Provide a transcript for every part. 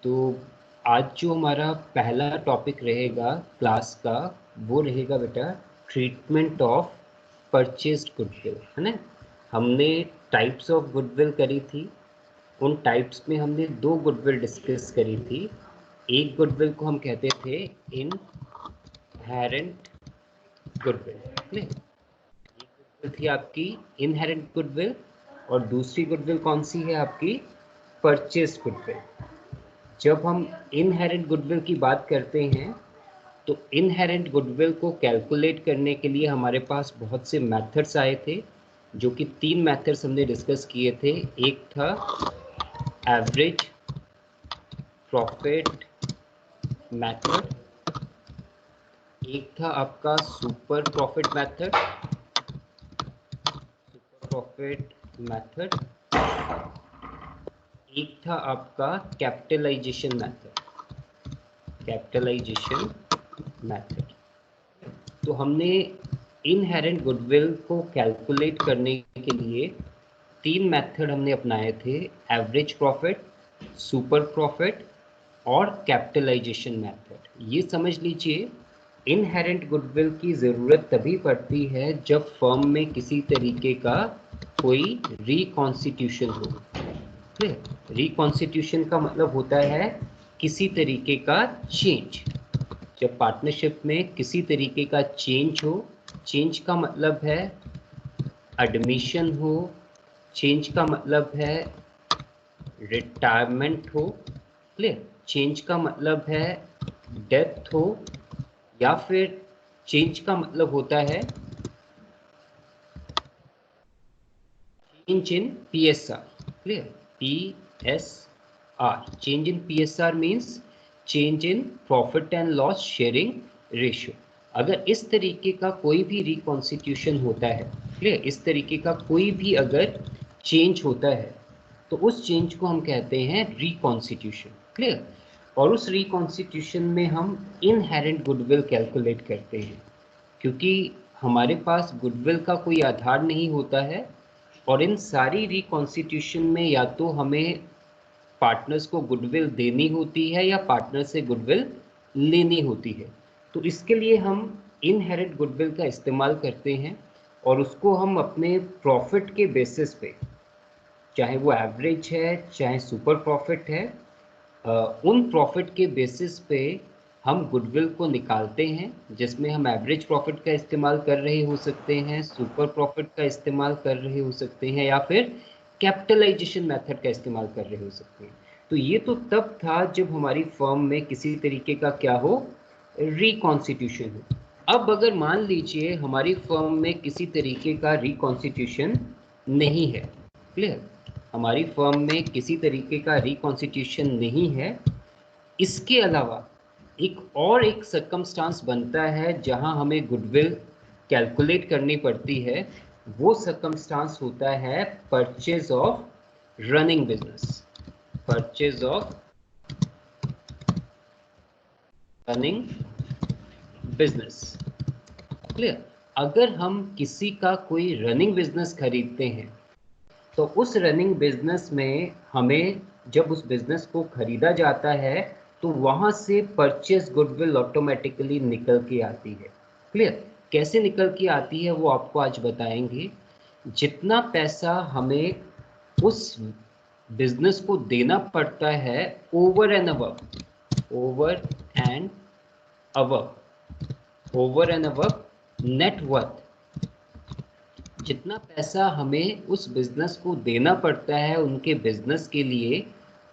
तो आज जो हमारा पहला टॉपिक रहेगा क्लास का वो रहेगा बेटा ट्रीटमेंट ऑफ परचेज्ड गुडविल, है ना। हमने टाइप्स ऑफ गुडविल करी थी। उन टाइप्स में हमने दो गुडविल डिस्कस करी थी। एक गुडविल को हम कहते थे इनहेरेंट गुडविल, नहीं, एक गुडविल थी आपकी इनहेरेंट गुडविल और दूसरी गुडविल कौन सी है आपकी परचेज्ड गुडविल। जब हम इनहेरेंट गुडविल की बात करते हैं तो इनहेरेंट गुडविल को कैलकुलेट करने के लिए हमारे पास बहुत से मेथड्स आए थे, जो कि तीन मेथड्स हमने डिस्कस किए थे। एक था एवरेज प्रॉफिट मेथड, एक था आपका सुपर प्रॉफिट मेथड, एक था आपका कैपिटलाइजेशन मेथड। तो हमने इनहेरेंट गुडविल को कैलकुलेट करने के लिए तीन मेथड हमने अपनाए थे, एवरेज प्रॉफिट, सुपर प्रॉफिट और कैपिटलाइजेशन मेथड। ये समझ लीजिए इनहेरेंट गुडविल की ज़रूरत तभी पड़ती है जब फर्म में किसी तरीके का कोई रिकॉन्स्टिट्यूशन हो। रिकॉन्स्टिट्यूशन का मतलब होता है किसी तरीके का चेंज। जब पार्टनरशिप में किसी तरीके का चेंज हो, चेंज का मतलब है एडमिशन हो, चेंज का मतलब है रिटायरमेंट हो, क्लियर, चेंज का मतलब है डेथ हो, या फिर चेंज का मतलब होता है change in PSR, clear, PSR, change in PSR means change in profit and loss sharing ratio. अगर इस तरीके का कोई भी रिकॉन्स्टिट्यूशन होता है, क्लियर, इस तरीके का कोई भी अगर चेंज होता है तो उस चेंज को हम कहते हैं रिकॉन्स्टिट्यूशन, क्लियर। और उस रिकॉन्स्टिट्यूशन में हम इनहेरेंट गुडविल कैलकुलेट करते हैं, क्योंकि हमारे पास गुडविल का कोई आधार नहीं होता है और इन सारी रिकॉन्स्टिट्यूशन में या तो हमें पार्टनर्स को गुडविल देनी होती है या पार्टनर से गुडविल लेनी होती है। तो इसके लिए हम इनहेरेंट गुडविल का इस्तेमाल करते हैं और उसको हम अपने प्रॉफिट के बेसिस पे, चाहे वो एवरेज है चाहे सुपर प्रॉफिट है, उन प्रॉफिट के बेसिस पे हम गुडविल को निकालते हैं, जिसमें हम एवरेज प्रॉफिट का इस्तेमाल कर रहे हो सकते हैं, सुपर प्रॉफिट का इस्तेमाल कर रहे हो सकते हैं, या फिर कैपिटलाइजेशन मेथड का इस्तेमाल कर रहे हो सकते हैं। तो ये तो तब था जब हमारी फर्म में किसी तरीके का क्या हो, रिकॉन्स्टिट्यूशन हो। अब अगर मान लीजिए हमारी फर्म में किसी तरीके का रिकॉन्स्टिट्यूशन नहीं है, क्लियर, हमारी फर्म में किसी तरीके का रिकॉन्स्टिट्यूशन नहीं है, इसके अलावा एक सर्कमस्टांस बनता है जहां हमें गुडविल कैलकुलेट करनी पड़ती है। वो सर्कमस्टांस होता है purchase of running business, purchase of running business, clear. अगर हम किसी का कोई रनिंग बिजनेस खरीदते हैं तो उस रनिंग बिजनेस में हमें, जब उस बिजनेस को खरीदा जाता है तो वहां से परचेज गुडविल ऑटोमेटिकली निकल के आती है, क्लियर। कैसे निकल के आती है वो आपको आज बताएंगे। जितना पैसा हमें उस बिजनेस को देना पड़ता है over and above, over and over and above net worth, जितना पैसा हमें उस बिजनेस को देना पड़ता है उनके बिजनेस के लिए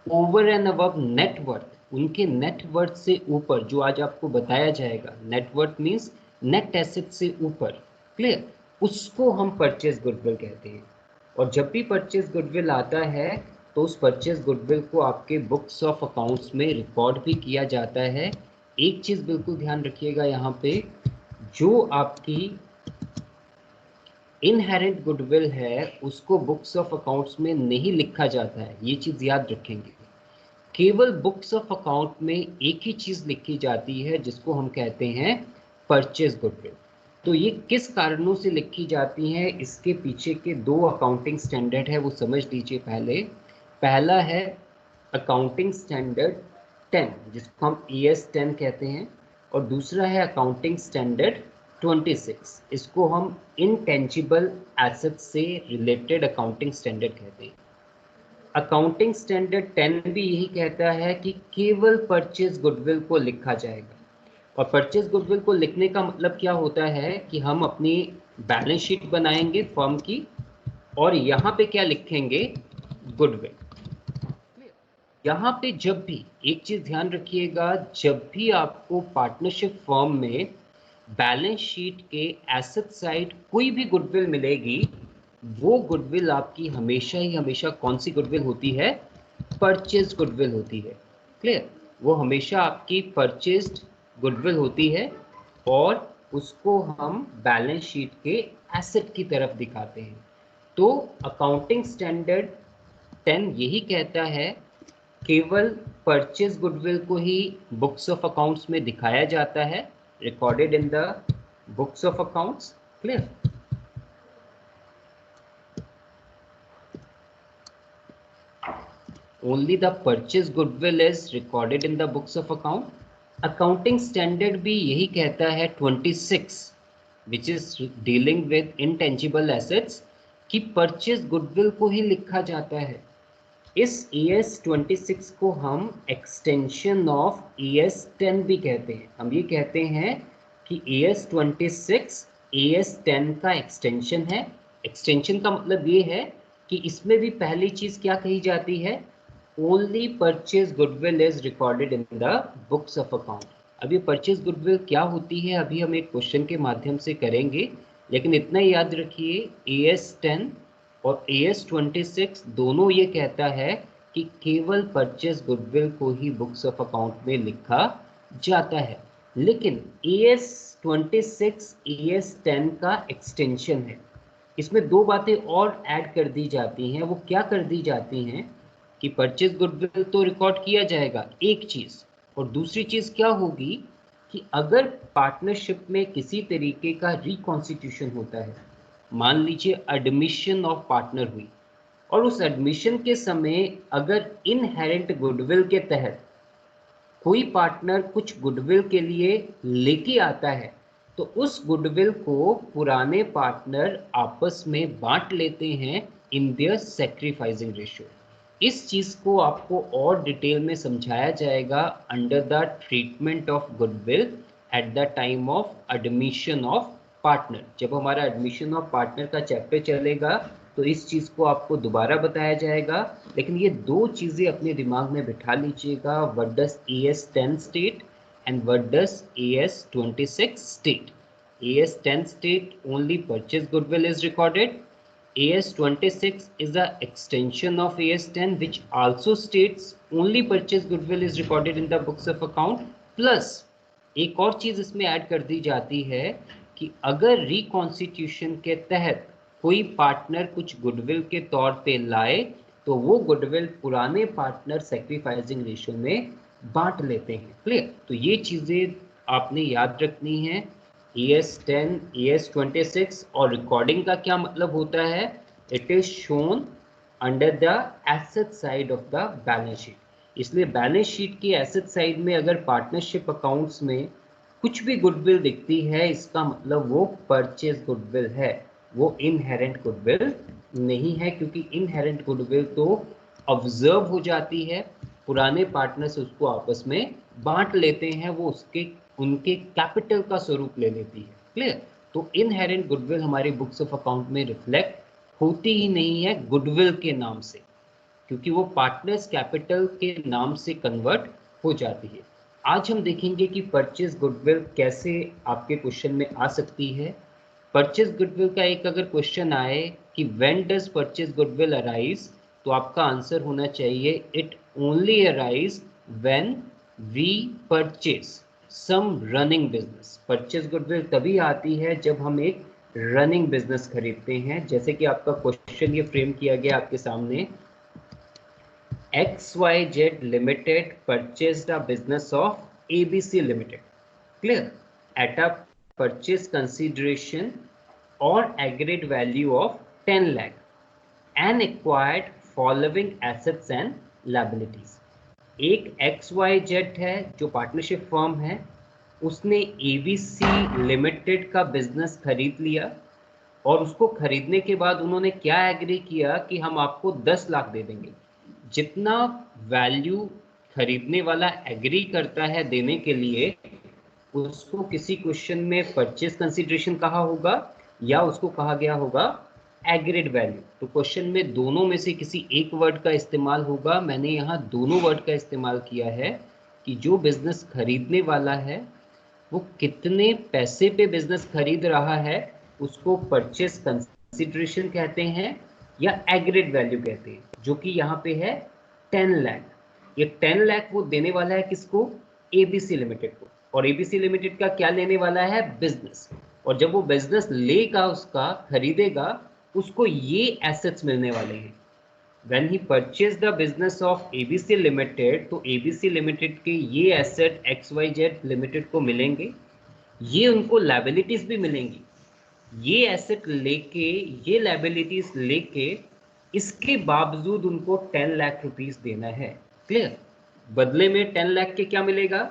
ओवर एंड अबव नेटवर्थ, उनके नेटवर्थ से ऊपर, जो आज आपको बताया जाएगा, नेटवर्थ मींस नेट एसेट से ऊपर, क्लियर, उसको हम परचेज गुडविल कहते हैं। और जब भी परचेज गुडविल आता है तो उस परचेज गुडविल को आपके बुक्स ऑफ अकाउंट्स में रिकॉर्ड भी किया जाता है। एक चीज़ बिल्कुल ध्यान रखिएगा यहाँ पे, जो आपकी इनहेरेंट गुडविल है उसको बुक्स ऑफ अकाउंट्स में नहीं लिखा जाता है, ये चीज़ याद रखेंगे। केवल बुक्स ऑफ अकाउंट में एक ही चीज़ लिखी जाती है जिसको हम कहते हैं परचेज गुडविल। तो ये किस कारणों से लिखी जाती हैं, इसके पीछे के दो अकाउंटिंग स्टैंडर्ड है, वो समझ लीजिए। पहला है अकाउंटिंग स्टैंडर्ड 10 जिसको हम ES 10 कहते हैं, और दूसरा है अकाउंटिंग स्टैंडर्ड 26, इसको हम इनटेंजिबल एसेट से रिलेटेड अकाउंटिंग स्टैंडर्ड कहते हैं। अकाउंटिंग स्टैंडर्ड 10 भी यही कहता है कि केवल परचेज गुडविल को लिखा जाएगा, और परचेज गुडविल को लिखने का मतलब क्या होता है कि हम अपनी बैलेंस शीट बनाएंगे फर्म की, और यहाँ पे क्या लिखेंगे, गुडविल। यहाँ पे जब भी एक चीज ध्यान रखिएगा, जब भी आपको पार्टनरशिप फर्म में बैलेंस शीट के एसेट साइड कोई भी गुडविल मिलेगी, वो गुडविल आपकी हमेशा ही हमेशा कौन सी गुडविल होती है, परचेज गुडविल होती है। क्लियर, वो हमेशा आपकी परचेज्ड गुडविल होती है, और उसको हम बैलेंस शीट के एसेट की तरफ दिखाते हैं। तो अकाउंटिंग स्टैंडर्ड 10 यही कहता है केवल परचेज गुडविल को ही बुक्स ऑफ अकाउंट्स में दिखाया जाता है, recorded in the books of accounts. Clear, only the purchase goodwill is recorded in the books of account. Accounting standard भी यही कहता है 26, which is dealing with intangible assets, कि परचेज गुडविल को ही लिखा जाता है। इस ES 26 को हम एक्सटेंशन ऑफ ES 10 भी कहते हैं। हम ये कहते हैं कि ES 26 ES 10 का एक्सटेंशन है। एक्सटेंशन का मतलब ये है कि इसमें भी पहली चीज क्या कही जाती है, only purchase goodwill is recorded in the books of account. अब ये परचेज गुडविल क्या होती है अभी हम एक क्वेश्चन के माध्यम से करेंगे, लेकिन इतना याद रखिए ES 10 और ES 26 दोनों ये कहता है कि केवल परचेज गुडविल को ही बुक्स ऑफ अकाउंट में लिखा जाता है। लेकिन ES 26 ES 10 का एक्सटेंशन है, इसमें दो बातें और ऐड कर दी जाती हैं। वो क्या कर दी जाती हैं कि परचेज गुडविल तो रिकॉर्ड किया जाएगा एक चीज, और दूसरी चीज क्या होगी कि अगर पार्टनरशिप में किसी तरीके का रिकॉन्स्टिट्यूशन होता है, मान लीजिए एडमिशन ऑफ पार्टनर हुई, और उस एडमिशन के समय अगर इनहेरेंट गुडविल के तहत कोई पार्टनर कुछ गुडविल के लिए लेके आता है, तो उस गुडविल को पुराने पार्टनर आपस में बांट लेते हैं इन देयर सैक्रिफाइसिंग रेशियो। इस चीज को आपको और डिटेल में समझाया जाएगा under the treatment of goodwill at the time of admission of partner. जब हमारा एडमिशन ऑफ पार्टनर का चैप्टर चलेगा तो इस चीज को आपको दोबारा बताया जाएगा। लेकिन ये दो चीजें अपने दिमाग में बिठा लीजिएगा, what does ES 10 state and what does ES 26 state. ES 10 state only purchase goodwill is recorded. ES 26 is the extension of ES 10 which also states only purchase goodwill is recorded in the books of account, plus एक और चीज इसमें add कर दी जाती है कि अगर reconstitution के तहत कोई पार्टनर कुछ गुडविल के तौर पे लाए तो वो गुडविल पुराने पार्टनर सैक्रिफाइसिंग रेशियो में बांट लेते हैं। क्लियर, तो ये चीजें आपने याद रखनी है। ES 10 ES 26 और रिकॉर्डिंग का क्या मतलब होता है, it is shown under the asset side of the balance sheet. इसलिए बैलेंस शीट की एसेट साइड में अगर पार्टनरशिप अकाउंट्स में कुछ भी गुडविल दिखती है, इसका मतलब वो परचेज गुडविल है, वो इनहेरेंट गुडविल नहीं है, क्योंकि इनहेरेंट गुडविल तो ऑब्जर्व हो जाती है, पुराने पार्टनर्स उसको आपस में बांट लेते हैं, वो उसके उनके कैपिटल का स्वरूप ले लेती है। क्लियर, तो इनहेरेंट गुडविल हमारे बुक्स ऑफ अकाउंट में रिफ्लेक्ट होती ही नहीं है गुडविल के नाम से, क्योंकि वो पार्टनर्स कैपिटल के नाम से कन्वर्ट हो जाती है। आज हम देखेंगे कि परचेज गुडविल कैसे आपके क्वेश्चन में आ सकती है। परचेज गुडविल का एक अगर क्वेश्चन आए कि when does purchase goodwill arise, तो आपका आंसर होना चाहिए it only arise when we purchase some running business. Purchase goodwill तभी आती है जब हम एक रनिंग बिजनेस खरीदते हैं। जैसे कि आपका क्वेश्चन ये फ्रेम किया गया आपके सामने, XYZ Limited purchased a business of ABC Limited, clear, at a purchase consideration or aggregate value of 10 lakh and acquired following assets and liabilities. एक XYZ है जो पार्टनरशिप फर्म है, उसने ABC लिमिटेड का बिजनेस खरीद लिया और उसको खरीदने के बाद उन्होंने क्या एग्री किया कि हम आपको 10 लाख दे देंगे। जितना वैल्यू खरीदने वाला एग्री करता है देने के लिए, उसको किसी क्वेश्चन में परचेज कंसिडरेशन कहा होगा या उसको कहा गया होगा एग्रीड वैल्यू। तो क्वेश्चन में दोनों में से किसी एक वर्ड का इस्तेमाल होगा। मैंने यहाँ दोनों वर्ड का इस्तेमाल किया है कि जो बिजनेस खरीदने वाला है वो कितने पैसे पे बिजनेस खरीद रहा है, उसको परचेस कंसिडरेशन कहते हैं या एग्रीड वैल्यू कहते हैं, जो कि यहाँ पे है 10 लाख। ये 10 लाख वो देने वाला है किसको? एबीसी लिमिटेड को। और एबीसी लिमिटेड का क्या लेने वाला है? बिजनेस। और जब वो बिजनेस लेगा, उसका खरीदेगा, उसको ये एसेट्स मिलने वाले हैं। When he purchased the business of ABC Limited, तो ABC Limited के ये एसेट XYZ Limited को मिलेंगे, ये उनको लाइबिलिटीज भी मिलेंगी। ये एसेट लेके, ये लाइबिलिटीज लेके, इसके बावजूद उनको 10 लाख रुपीस देना है। क्लियर? बदले में 10 लाख के क्या मिलेगा?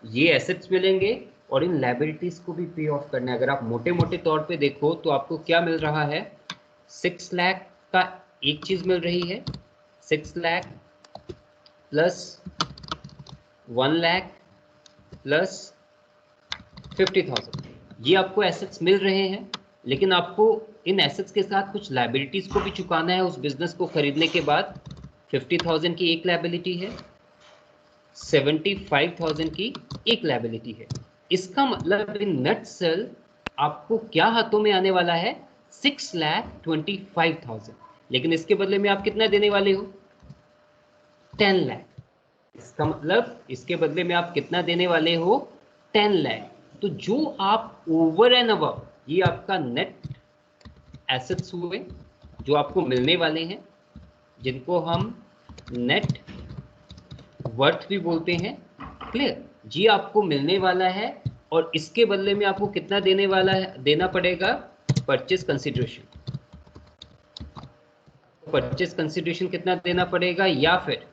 ये एसेट्स मिलेंगे और इन लाइबिलिटीज को भी पे ऑफ करना है। अगर आप मोटे मोटे तौर पे देखो तो आपको क्या मिल रहा है? 6 लाख का एक चीज मिल रही है, 6 लाख प्लस 1 लाख प्लस 50,000, ये आपको एसेट्स मिल रहे हैं। लेकिन आपको इन एसेट्स के साथ कुछ लाइबिलिटीज को भी चुकाना है उस बिजनेस को खरीदने के बाद। 50,000 की एक लाइबिलिटी है, 75,000 की एक लाइबिलिटी है। इसका मतलब इन नटसेल आपको क्या हाथों में आने वाला है? 6,25,000। लेकिन इसके बदले में आप कितना देने वाले हो? 10 लाख। इसका मतलब इसके बदले में आप कितना देने वाले हो? 10 लाख। तो जो आप ओवर एंड अबव, ये आपका नेट एसेट्स हुए जो आपको मिलने वाले हैं, जिनको हम नेट वर्थ भी बोलते हैं। क्लियर? जी आपको मिलने वाला है और इसके बदले में आपको कितना देने वाला है, देना पड़ेगा? Purchase consideration. परचेज कंसिडरेशन कितना देना पड़ेगा? या फिर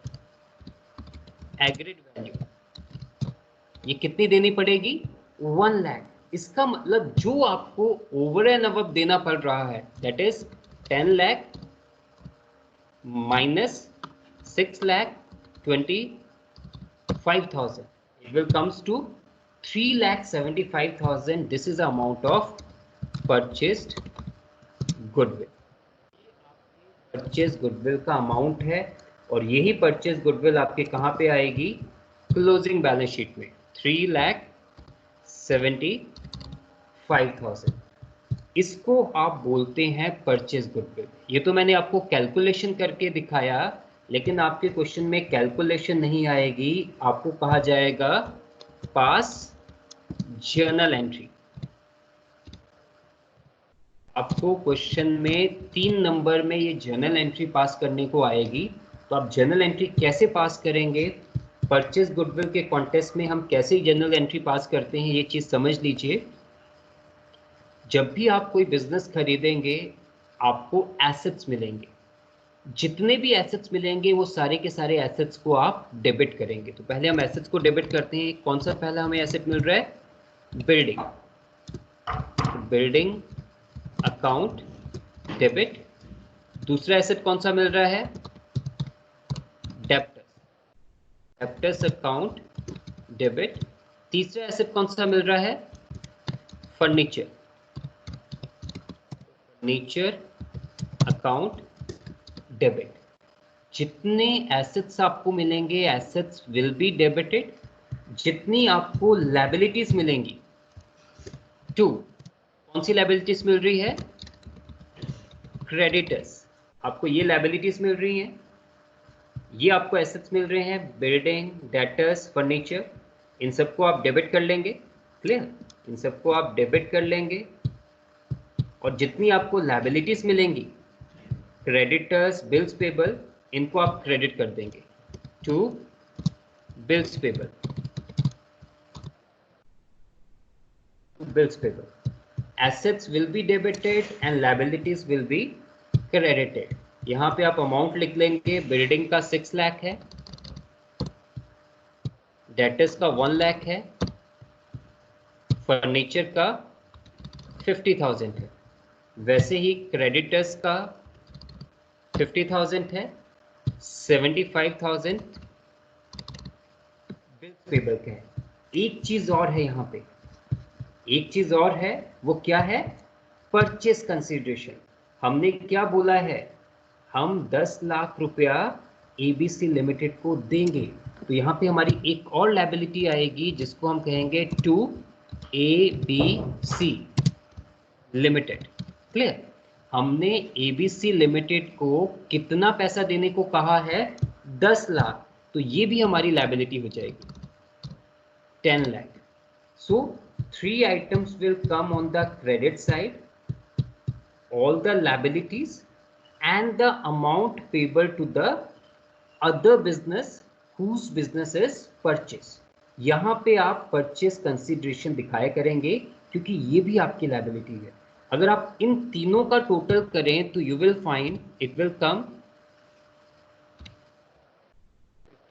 एग्रीड वैल्यू, ये कितनी देनी पड़ेगी? 1 लाख। इसका मतलब जो आपको ओवर एंड अबव देना पड़ रहा है, that is 10 lakh minus 6,25,000, it will comes to 3,75,000. This is the amount of purchased goodwill. Purchase goodwill का अमाउंट है और यही परचेज गुडविल आपके कहां पे आएगी? क्लोजिंग बैलेंस शीट में 3,75,000। इसको आप बोलते हैं परचेज गुडविल। ये तो मैंने आपको कैलकुलेशन करके दिखाया, लेकिन आपके क्वेश्चन में कैलकुलेशन नहीं आएगी, आपको कहा जाएगा पास जर्नल एंट्री। आपको क्वेश्चन में 3 नंबर में ये जर्नल एंट्री पास करने को आएगी। तो आप जर्नल एंट्री कैसे पास करेंगे? परचेज गुडविल के कॉन्टेस्ट में हम कैसे जर्नल एंट्री पास करते हैं, ये चीज समझ लीजिए। जब भी आप कोई बिजनेस खरीदेंगे, आपको एसेट्स मिलेंगे। जितने भी एसेट्स मिलेंगे वो सारे के सारे एसेट्स को आप डेबिट करेंगे। तो पहले हम एसेट्स को डेबिट करते हैं। कौन सा पहला हमें एसेट मिल रहा है? बिल्डिंग। Building account debit. दूसरा एसेट कौन सा मिल रहा है? डेब्टर्स। Debtors account debit. तीसरा एसेट कौन सा मिल रहा है? फर्नीचर। Furniture account debit. जितने एसेट्स आपको मिलेंगे, एसेट्स विल बी डेबिटेड। जितनी आपको लायबिलिटीज मिलेंगी, 2, कौन सी लायबिलिटीज मिल रही है? क्रेडिटर्स। आपको ये लायबिलिटीज मिल रही हैं, ये आपको एसेट्स मिल रहे हैं, बिल्डिंग, डेटर्स, फर्नीचर। इन सबको आप डेबिट कर लेंगे। क्लियर? इन सबको आप डेबिट कर लेंगे और जितनी आपको लायबिलिटीज मिलेंगी, क्रेडिटर्स, बिल्स पेबल, इनको आप क्रेडिट कर देंगे to bills payable. Bills payable. Assets will be debited and liabilities will be credited. यहाँ पे आप अमाउंट लिख लेंगे। बिल्डिंग का 6 लाख है, डेटर्स का 1 लाख है, फर्नीचर का 50,000 है। वैसे ही क्रेडिटर्स का 50,000 है, 75,000 बिल पेबल का है। एक चीज और है यहाँ पे, एक चीज और है, वो क्या है? Purchase consideration. हमने क्या बोला है? हम 10 लाख रुपया एबीसी लिमिटेड को देंगे, तो यहाँ पे हमारी एक और लायबिलिटी आएगी जिसको हम कहेंगे टू एबीसी लिमिटेड। क्लियर? हमने एबीसी लिमिटेड को कितना पैसा देने को कहा है? 10 लाख, तो ये भी हमारी लायबिलिटी हो जाएगी 10 lakh. So 3 items will come on the credit side, all the liabilities and the amount payable to the other business whose business is purchase. यहाँ पे आप परचेस कंसिडरेशन दिखाया करेंगे क्योंकि ये भी आपकी लायबिलिटी है। अगर आप इन तीनों का टोटल करें तो you will find it will come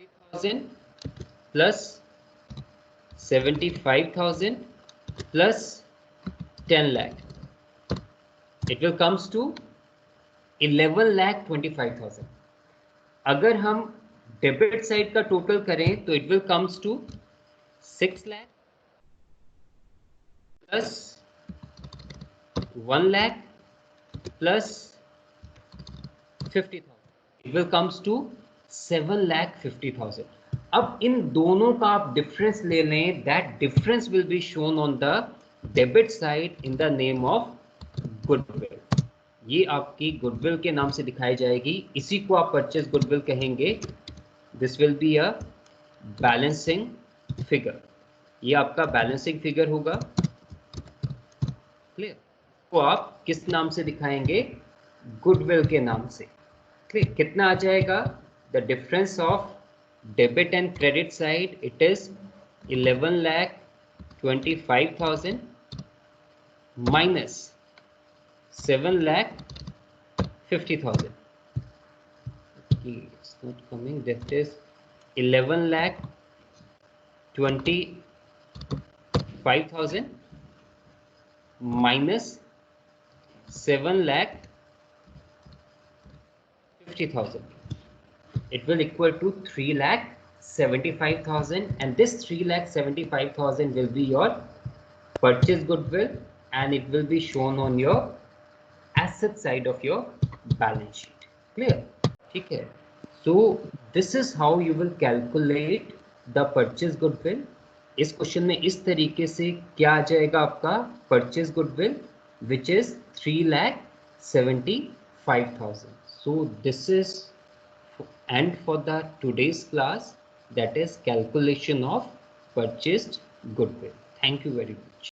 50,000 plus 75,000 plus 10 lakh. It will comes to 11,25,000. अगर हम डेबिट साइड का टोटल करें तो it will comes to 6 lakh plus 1 lakh plus 50,000. It will comes to 7,50,000. अब इन दोनों का आप डिफरेंस ले लें, that difference will be shown on the debit side in the name of goodwill. ये आपकी गुडविल के नाम से दिखाई जाएगी, इसी को आप परचेज गुडविल कहेंगे। This will be a balancing figure, ये आपका बैलेंसिंग फिगर होगा। क्लियर? को आप किस नाम से दिखाएंगे? गुडविल के नाम से। क्लियर? कितना आ जाएगा? The difference of debit and credit side, it is 11,25,000 minus 7,50,000. Okay, it's not coming. That is 11,25,000 minus 7,50,000. It will equal to 3,75,000, and this 3,75,000 will be your purchase goodwill and it will be shown on your asset side of your balance sheet. Clear? ठीक है? So this is how you will calculate the purchase goodwill. इस question में इस तरीके से क्या आ जाएगा आपका purchase goodwill, which is 3,75,000. So this is and for the today's class, that is calculation of purchased goodwill. Thank you very much.